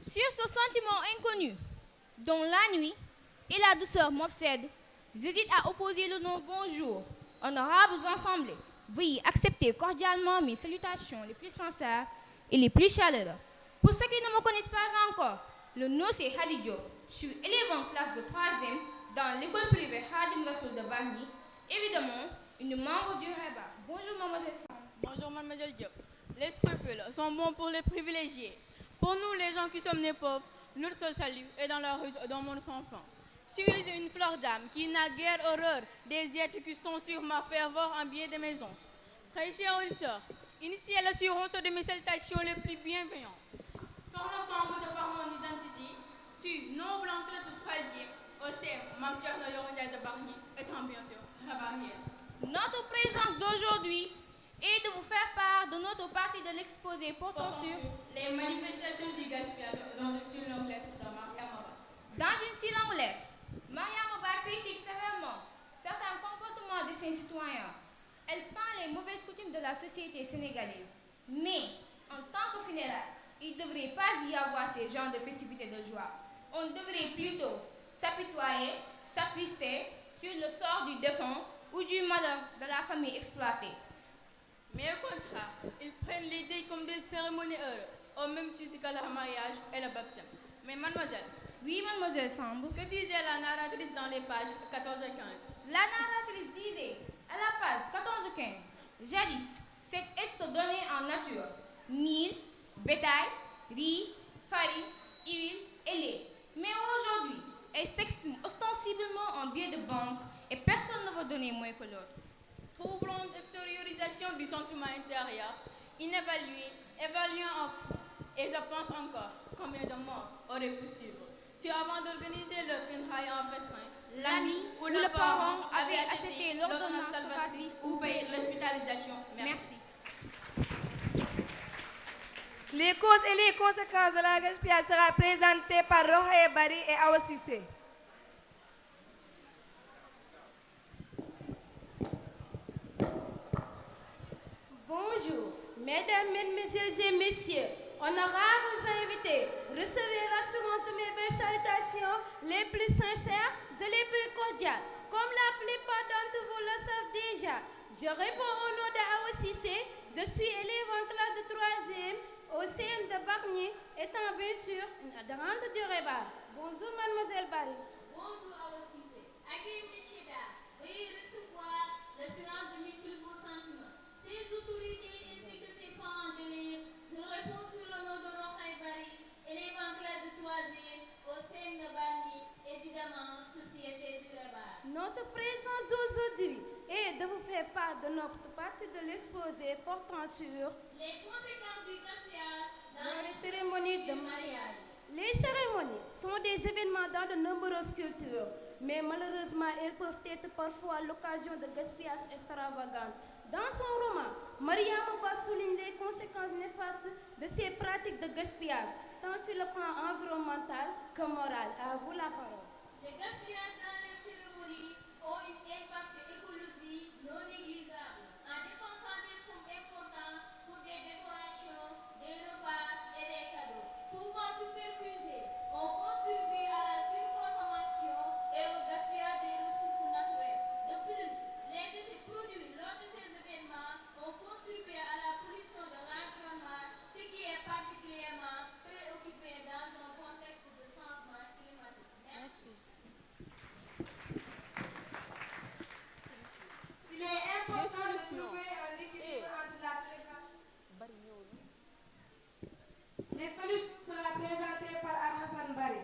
Sur ce sentiment inconnu, dont la nuit et la douceur m'obsèdent, j'hésite à opposer le nom bonjour. Honorables assemblées, veuillez accepter cordialement mes salutations les plus sincères et les plus chaleureuses. Pour ceux qui ne me connaissent pas encore, le nom c'est Hadi Diop. Je suis élève en classe de 3e dans l'école privée Khadim Rassoul de Bargny, évidemment une membre du REBA. Bonjour mademoiselle Samb. Bonjour mademoiselle Diop. Les scrupules sont bons pour les privilégiés. Pour nous, les gens qui sommes nés pauvres, notre seul salut est dans la rue dans mon enfant. Suis-je une fleur d'âme qui n'a guère horreur des êtres qui sont sur ma ferveur en bien de maison. Très chers auditeurs, initiez l'assurance de mes salutations les plus bienveillantes. Sur l'ensemble de par mon identité, suis noble en classe de 3e au CEM Mamtier de Bargny, étant bien sûr la barrière. Notre présence d'aujourd'hui est de vous faire part de notre partie de l'exposé portant sur les manifestations du gaspillage dans une si longue lettre de Mariamaba. Dans une si longue lettre, Mariamaba critique sévèrement certains comportements de ses citoyens. Elle prend les mauvaises coutumes de la société sénégalaise. Mais, en tant que funérailles, il ne devrait pas y avoir ces genres de festivités de joie. On devrait plutôt s'apitoyer, s'attrister sur le sort du défunt ou du malheur de la famille exploitée. Mais au contraire, ils prennent les deuils comme des cérémonies heureuses, au même titre que le mariage et le baptême. Mais mademoiselle, oui mademoiselle Samb, que disait la narratrice dans les pages 14 et 15? La narratrice disait à la page 14 et 15, jadis, cette est se donnée en nature, mil, bétail, riz, farine, huile et lait. Mais aujourd'hui, elle s'exprime ostensiblement en biais de banque et personne ne veut donner moins que l'autre. Troublante extériorisation du sentiment intérieur, inévalué, évaluant en fou. Et je pense encore combien de morts auraient pu suivre si avant d'organiser le funérailles en festin, l'ami ou le parent avait acheté l'ordonnance salvatrice ou payé l'hospitalisation. Merci. Les causes et les conséquences de la gaspillage sera présentées par Rohaye Bari et Awa Cissé. Bonjour, mesdames, mesdemoiselles et messieurs, honorables invités, recevez l'assurance de mes belles salutations les plus sincères et les plus cordiales. Comme la plupart d'entre vous le savent déjà, je réponds au nom d'Awa Cissé, je suis élève en classe de 3e au CM de Bargny, étant bien sûr une adhérente du REBA. Bonjour mademoiselle Bari. Bonjour Awa Cissé. Accueillez messieurs dames, veuillez recevoir l'assurance de mes plus beaux sentiments. Ces autorités ainsi que ces parents d'élèves, je réponds de notre partie de l'exposé portant sur les conséquences du gaspillage dans les cérémonies de mariage. Les cérémonies sont des événements dans de nombreuses cultures, mais malheureusement, elles peuvent être parfois l'occasion de gaspillages extravagants. Dans son roman, Mariama Ba souligne les conséquences néfastes de ces pratiques de gaspillage, tant sur le plan environnemental que moral. À vous la parole. Les gaspillages dans les cérémonies ont un impact écologique non négligeable en dépensant des sommes importantes pour des décorations, des repas et des cadeaux. Souvent superfusés, on contribue à la surconsommation et au gaspillage des ressources naturelles. De plus, les déchets produits lors de ces événements ont contribué à la pollution de l'environnement, ce qui est particulièrement préoccupant dans un contexte de changement climatique. Merci. Il est important de trouver un équilibre entre la prévention. Les solutions seront présentées par Alassane Barry.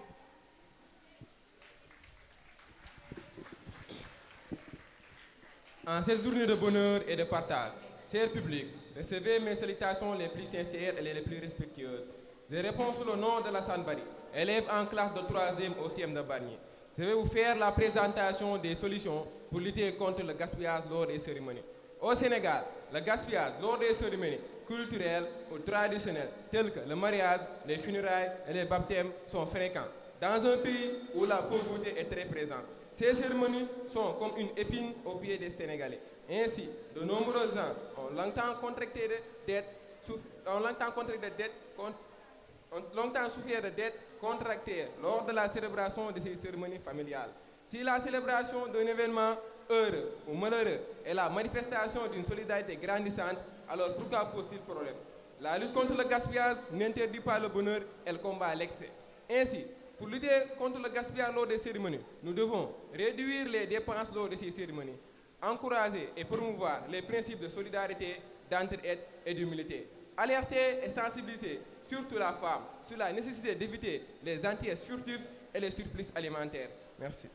En cette journée de bonheur et de partage, chers publics, recevez mes salutations les plus sincères et les plus respectueuses. Je réponds sous le nom de Alassane Barry, élève en classe de 3e au CM de Bargny. Je vais vous faire la présentation des solutions pour lutter contre le gaspillage lors des cérémonies. Au Sénégal, le gaspillage lors des cérémonies culturelles ou traditionnelles telles que le mariage, les funérailles et les baptêmes sont fréquents. Dans un pays où la pauvreté est très présente, ces cérémonies sont comme une épine au pied des Sénégalais. Ainsi, de nombreux gens ont longtemps contracté des dettes, longtemps souffert de dettes contractées lors de la célébration de ces cérémonies familiales. Si la célébration d'un événement heureux ou malheureux est la manifestation d'une solidarité grandissante, alors pourquoi pose-t-il problème? La lutte contre le gaspillage n'interdit pas le bonheur, elle combat l'excès. Ainsi, pour lutter contre le gaspillage lors des cérémonies, nous devons réduire les dépenses lors de ces cérémonies, encourager et promouvoir les principes de solidarité, d'entraide et d'humilité, alerter et sensibiliser surtout la femme sur la nécessité d'éviter les entiers furtifs et les surplus alimentaires. Merci.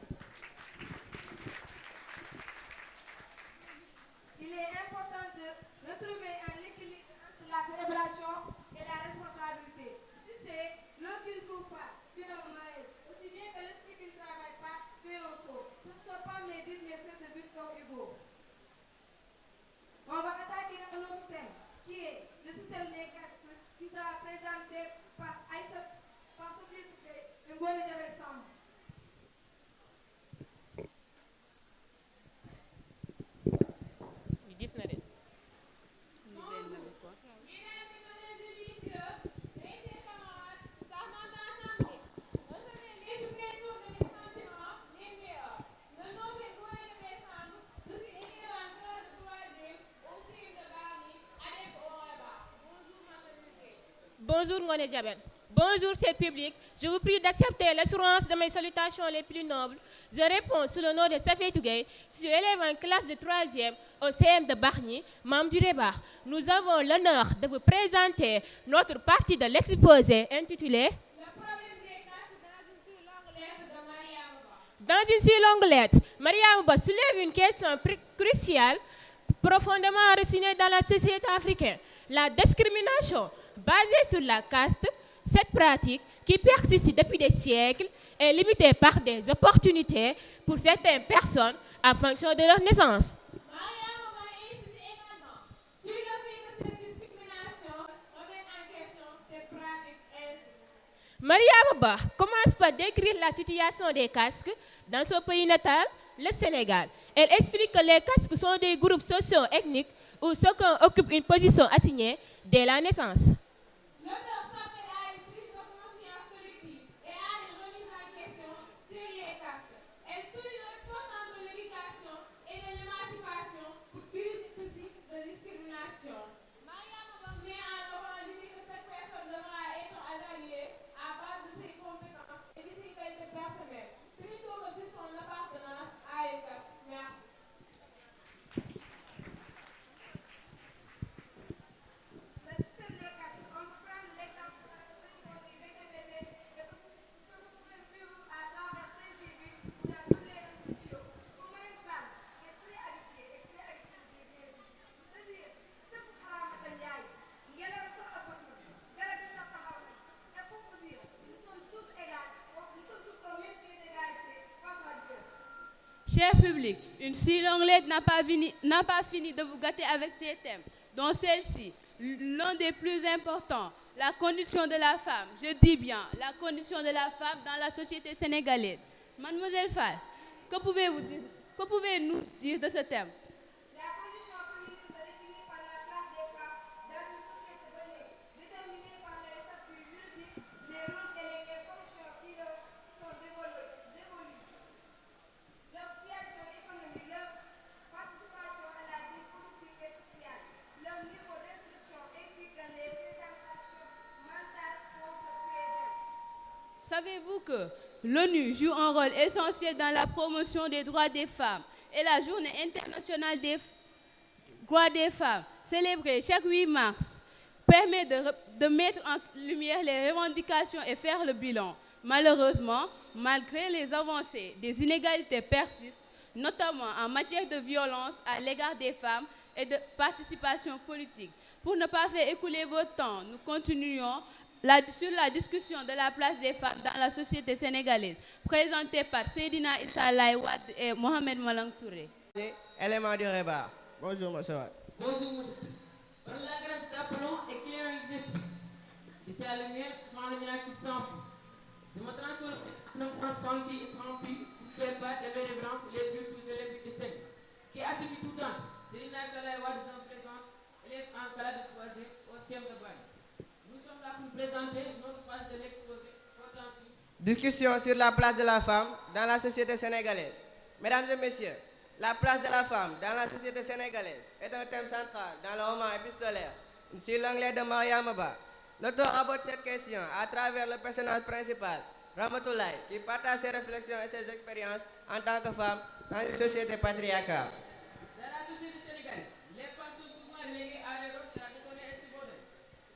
Il est important de retrouver un équilibre entre la célébration et la responsabilité. Tu sais, l'homme qui ne court pas, tu ne marié. Aussi bien que l'esprit qui ne travaille pas, tu es au saut. Ce ne sont pas mes dires, mais c'est de but comme égaux. On va attaquer un autre thème, qui est le système des castes, qui sera présenté par Aïssa, par Sophie Touké et Ngone Diabet Samb. Bonjour Ngone Diabet. Bonjour cher public. Je vous prie d'accepter l'assurance de mes salutations les plus nobles. Je réponds sous le nom de Safé Tougué. Je suis élève en classe de 3e au CM de Bargny, membre du REBAR. Nous avons l'honneur de vous présenter notre partie de l'exposé intitulé Le problème des castes dans une si longue lettre de Mariama Ba. Dans une si longue lettre, Mariama Ba soulève une question cruciale, profondément enracinée dans la société africaine. La discrimination basée sur la caste. Cette pratique, qui persiste depuis des siècles, est limitée par des opportunités pour certaines personnes en fonction de leur naissance. Mariama Ba insiste également sur le fait que cette discrimination remet en question ces pratiques injustes. Mariama Ba commence par décrire la situation des casques dans son pays natal, le Sénégal. Elle explique que les casques sont des groupes socio-ethniques où chacun occupe une position assignée dès la naissance. L'auteur s'appelle à une prise de conscience collective et à une remise en question sur les castes. Elle souligne l'importance de l'éducation et de l'émancipation pour plus de discrimination. Mariama Ba met en avant l'idée que cette personne devra être évaluée à base de ses compétences et de ses qualités personnelles, plutôt que de son appartenance à une caste. Merci. Le système des castes Cher public, une si longue lettre n'a pas fini de vous gâter avec ces thèmes, dont celle-ci, l'un des plus importants, la condition de la femme. Je dis bien, la condition de la femme dans la société sénégalaise. Mademoiselle Fall, que pouvez-nous dire de ce thème? Savez-vous que l'ONU joue un rôle essentiel dans la promotion des droits des femmes et la Journée internationale des droits des femmes, célébrée chaque 8 mars, permet de mettre en lumière les revendications et faire le bilan. Malheureusement, malgré les avancées, des inégalités persistent, notamment en matière de violence à l'égard des femmes et de participation politique. Pour ne pas faire écouler votre temps, nous continuons sur la discussion de la place des femmes dans la société sénégalaise, présentée par Seydina Issa Laye Wade et Mohamed Malang Touré. Élément du Rébar. Bonjour, monsieur. Bonjour, monsieur. Par la grâce d'Apollon et clairant l'esprit, ici à la lumière, ce sont les miens qui s'enfuient. Je me transforme en un ensemble qui est rempli pour faire part des révérences les plus élevées de celle qui a suivi tout le temps. Seydina Issa Laye Wade se présente, élève en classe de 3e au CM de Bali. Pour présenter notre phase de l'exposé. Discussion sur la place de la femme dans la société sénégalaise. Mesdames et messieurs, la place de la femme dans la société sénégalaise est un thème central dans le roman épistolaire sur l'anglais de Mariama Ba. L'auteur aborde cette question à travers le personnage principal, Ramatoulaye, qui partage ses réflexions et ses expériences en tant que femme dans une société patriarcale. Dans la société sénégalaise, les femmes sont souvent reléguées à des rôles traditionnels et subordonnés.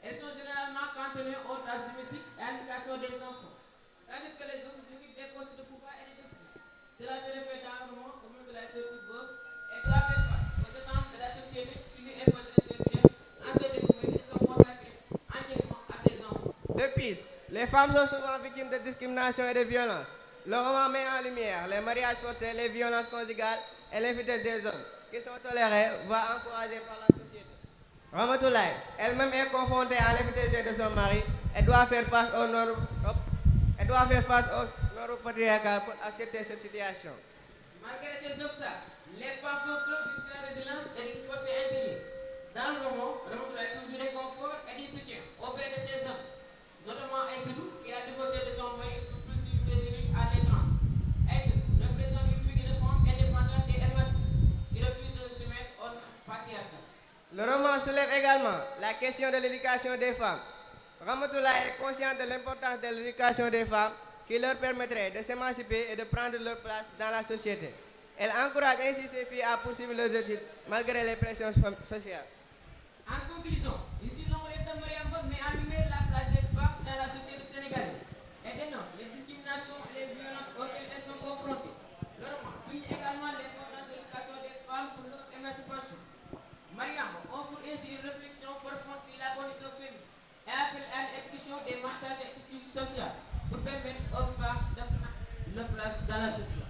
Elles sont généralement cantonnées aux tâches domestiques et à l'éducation des enfants, tandis que les hommes occupent des postes de pouvoir et de décision. Cela se reflète dans le roman commun de la Secours et doit faire face aux attentes de la société qui lui impose de se fidèle à se découvrir et de se consacrer entièrement à ses enfants. De plus, les femmes sont souvent victimes de discrimination et de violence. Le roman met en lumière les mariages forcés, les violences conjugales et l'infidélité des hommes, qui sont tolérés, voire encouragés par la société. Ramatoulaye, elle-même est confrontée à l'infidélité de son mari et doit faire face aux normes patriarcales pour accepter cette situation. Malgré ces obstacles, les femmes font preuve d'une grande résilience et d'une force intérieure. Dans le roman, Ramatoulaye trouve du réconfort et du soutien auprès de ses hommes, notamment Aïssatou, qui a divorcé de son mari pour poursuivre ses études à l'étranger. Aïssatou représente une figure de femme indépendante et émancipée qui refuse de se soumettre au patriarcat. Le roman soulève également la question de l'éducation des femmes. Ramatoulaye est consciente de l'importance de l'éducation des femmes qui leur permettrait de s'émanciper et de prendre leur place dans la société. Elle encourage ainsi ses filles à poursuivre leurs études malgré les pressions sociales. En conclusion, ici l'onglet de Mariam met en lumière la place des femmes dans la société sénégalaise et dénonce les discriminations et les violences auxquelles elles sont confrontées. Le roman souligne également l'importance de l'éducation des femmes pour leur émancipation. Mariam offre ainsi une réflexion profonde sur la condition féminine et appelle à l'évolution des mentalités et institutions sociales pour permettre aux femmes de prendre leur place dans la société.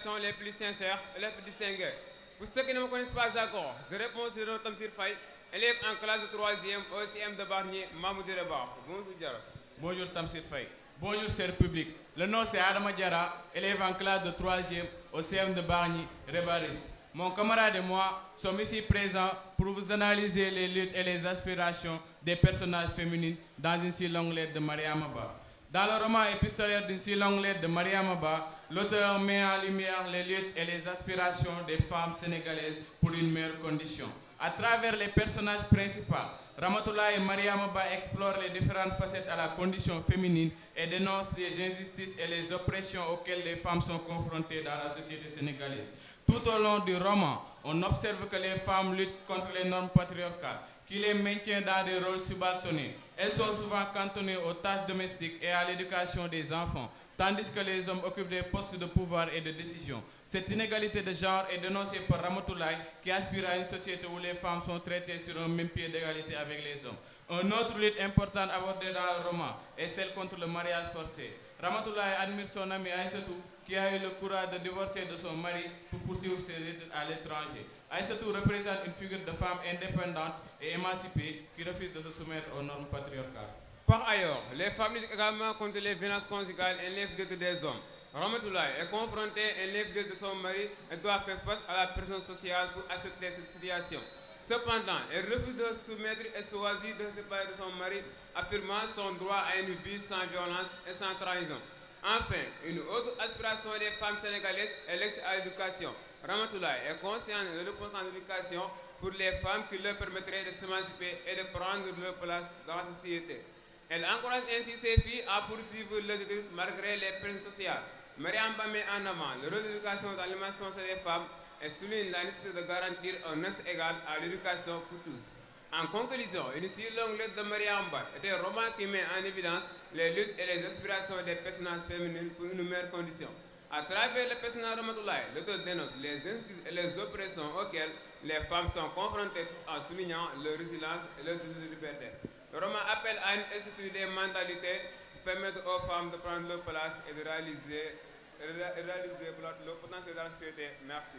Sont les plus sincères et les plus distingués. Pour ceux qui ne me connaissent pas encore, je réponds sur le Tamsir Faye, élève en classe de 3e au CM de Barnier, Mamoudou Rebar. Bonjour Diarra. Bonjour Tamsir Faye. Bonjour cher public. Le nom c'est Adama Diarra, élève en classe de 3e au CM de Barnier, Rebaris. Mon camarade et moi sommes ici présents pour vous analyser les luttes et les aspirations des personnages féminines dans une si longue lettre de Mariama Ba. Dans le roman épistolaire d'une si longue lettre de Mariama Ba, l'auteur met en lumière les luttes et les aspirations des femmes sénégalaises pour une meilleure condition. À travers les personnages principaux, Ramatoulaye et Mariama Ba explorent les différentes facettes à la condition féminine et dénoncent les injustices et les oppressions auxquelles les femmes sont confrontées dans la société sénégalaise. Tout au long du roman, on observe que les femmes luttent contre les normes patriarcales qui les maintiennent dans des rôles subalternés. Elles sont souvent cantonnées aux tâches domestiques et à l'éducation des enfants, tandis que les hommes occupent des postes de pouvoir et de décision. Cette inégalité de genre est dénoncée par Ramatoulaye qui aspire à une société où les femmes sont traitées sur un même pied d'égalité avec les hommes. Un autre lutte importante abordée dans le roman est celle contre le mariage forcé. Ramatoulaye admire son ami Aïssatou qui a eu le courage de divorcer de son mari pour poursuivre ses études à l'étranger. Aïssatou représente une figure de femme indépendante et émancipée qui refuse de se soumettre aux normes patriarcales. Par ailleurs, les femmes luttent également contre les violences conjugales et l'infidélité des hommes. Ramatoulaye est confrontée à l'infidélité de son mari et doit faire face à la pression sociale pour accepter cette situation. Cependant, elle refuse de se soumettre et choisit de se séparer de son mari, affirmant son droit à une vie sans violence et sans trahison. Enfin, une autre aspiration des femmes sénégalaises est l'accès à l'éducation. Ramatoulaye est consciente de l'importance de l'éducation pour les femmes qui leur permettrait de s'émanciper et de prendre leur place dans la société. Elle encourage ainsi ses filles à poursuivre leurs études malgré les pressions sociales. Mariam Ba met en avant le rôle de l'éducation dans l'émancipation des femmes et souligne la nécessité de garantir un accès égal à l'éducation pour tous. En conclusion, une si longue lettre de Mariam Ba est un roman qui met en évidence les luttes et les aspirations des personnages féminines pour une meilleure condition. À travers le personnage de Ramatoulaye, l'auteur dénonce les injustices et les oppressions auxquelles les femmes sont confrontées en soulignant leur résilience et leur désir de liberté. Le roman appelle à une institut des mentalités pour permettre aux femmes de prendre leur place et de réaliser le potentiel de la société. Merci.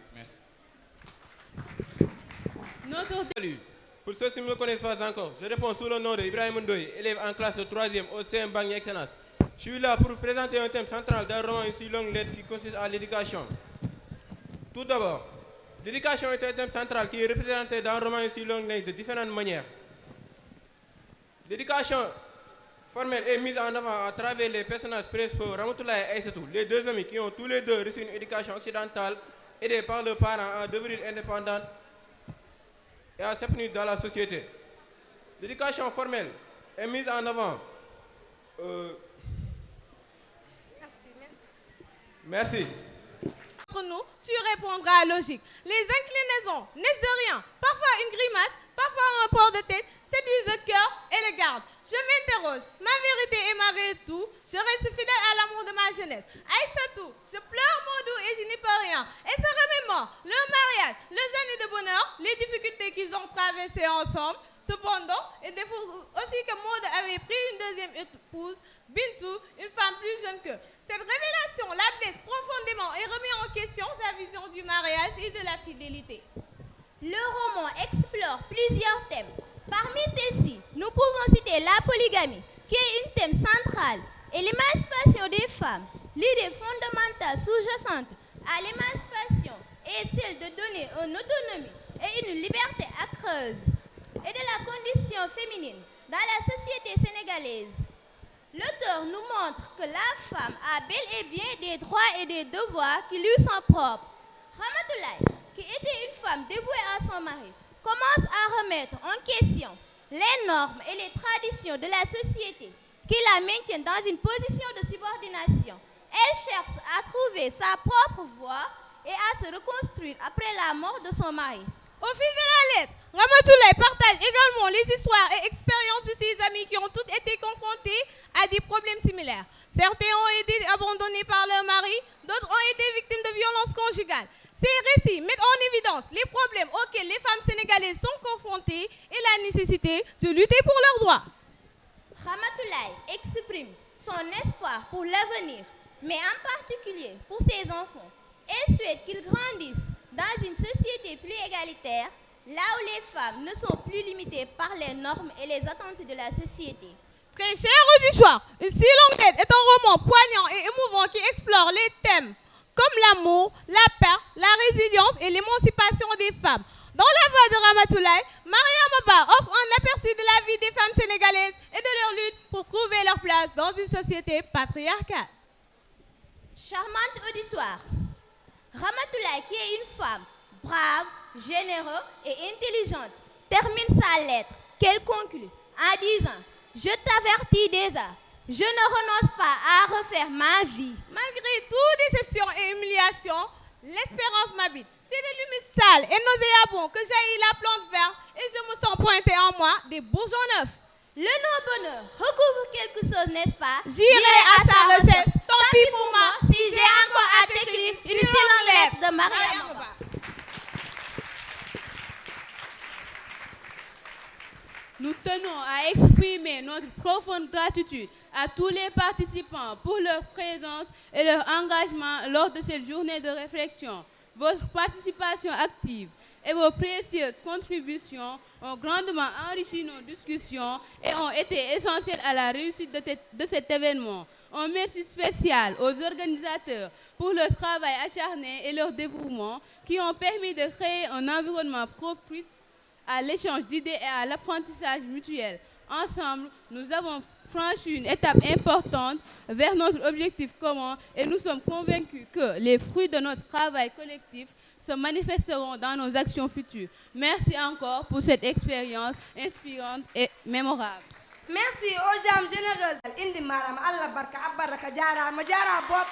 Salut. Pour ceux qui ne me connaissent pas encore, je réponds sous le nom de Ibrahim Ndoye, élève en classe de 3e au CM Bagni Excellence. Je suis là pour présenter un thème central d'un roman aussi longue lettre qui consiste à l'éducation. Tout d'abord, l'éducation est un thème central qui est représenté dans un roman aussi longue lettre de différentes manières. L'éducation formelle est mise en avant à travers les personnages principaux Ramatoulaye et Aïssatou, les deux amis qui ont tous les deux reçu une éducation occidentale, aidés par leurs parents à devenir indépendantes et à s'épanouir dans la société. L'éducation formelle est mise en avant. Merci. Entre nous, tu répondras à logique. Les inclinaisons naissent de rien. Parfois une grimace, parfois un port de tête séduisent le cœur et le garde. Je m'interroge, ma vérité est ma tout. Je reste fidèle à l'amour de ma jeunesse. Aïssatou, je pleure mon doux et je n'y peux rien. Et se remémore le mariage, les années de bonheur, les difficultés qu'ils ont traversées ensemble. Cependant, il découvre aussi que Maud avait pris une deuxième épouse, Bintou, une femme plus jeune qu'eux. Cette révélation la blesse profondément et remet en question sa vision du mariage et de la fidélité. Le roman explore plusieurs thèmes. Parmi ceux-ci, nous pouvons citer la polygamie, qui est un thème central, et l'émancipation des femmes. L'idée fondamentale sous-jacente à l'émancipation est celle de donner une autonomie et une liberté accrue et de la condition féminine dans la société sénégalaise. L'auteur nous montre que la femme a bel et bien des droits et des devoirs qui lui sont propres. Ramatoulaye, qui était une femme dévouée à son mari, commence à remettre en question les normes et les traditions de la société qui la maintiennent dans une position de subordination. Elle cherche à trouver sa propre voie et à se reconstruire après la mort de son mari. Au fil de la lettre, Ramatoulaye partage également les histoires et expériences de ses amis qui ont toutes été confrontés à des problèmes similaires. Certains ont été abandonnés par leur mari, d'autres ont été victimes de violences conjugales. Ces récits mettent en évidence les problèmes auxquels les femmes sénégalaises sont confrontées et la nécessité de lutter pour leurs droits. Ramatoulaye exprime son espoir pour l'avenir, mais en particulier pour ses enfants. Elle souhaite qu'ils grandissent dans une société plus égalitaire, là où les femmes ne sont plus limitées par les normes et les attentes de la société. Très cher auditoire, Une si longue lettre est un roman poignant et émouvant qui explore les thèmes comme l'amour, la perte, la résilience et l'émancipation des femmes. Dans la voix de Ramatoulaye, Mariam Ba offre un aperçu de la vie des femmes sénégalaises et de leur lutte pour trouver leur place dans une société patriarcale. Charmante auditoire, Ramatoulaye, qui est une femme brave, généreuse et intelligente, termine sa lettre qu'elle conclut en disant « Je t'avertis déjà, je ne renonce pas à refaire ma vie. » Malgré toute déception et humiliation, l'espérance m'habite. C'est de l'humide sale et nauséabond que jaillit la plante verte et je me sens pointer en moi des bourgeons neufs. Le non-bonheur recouvre quelque chose, n'est-ce pas? J'irai à sa recherche. Tant pis pour moi si j'ai encore à t'écrire une si longue lettre de Mariam Ba. Nous tenons à exprimer notre profonde gratitude à tous les participants pour leur présence et leur engagement lors de cette journée de réflexion. Votre participation active et vos précieuses contributions ont grandement enrichi nos discussions et ont été essentielles à la réussite de cet événement. Un merci spécial aux organisateurs pour leur travail acharné et leur dévouement qui ont permis de créer un environnement propice à l'échange d'idées et à l'apprentissage mutuel. Ensemble, nous avons franchi une étape importante vers notre objectif commun et nous sommes convaincus que les fruits de notre travail collectif se manifesteront dans nos actions futures. Merci encore pour cette expérience inspirante et mémorable. Merci aux âmes généreuses. Indi maram Allah barka abaraka jara ma jara bok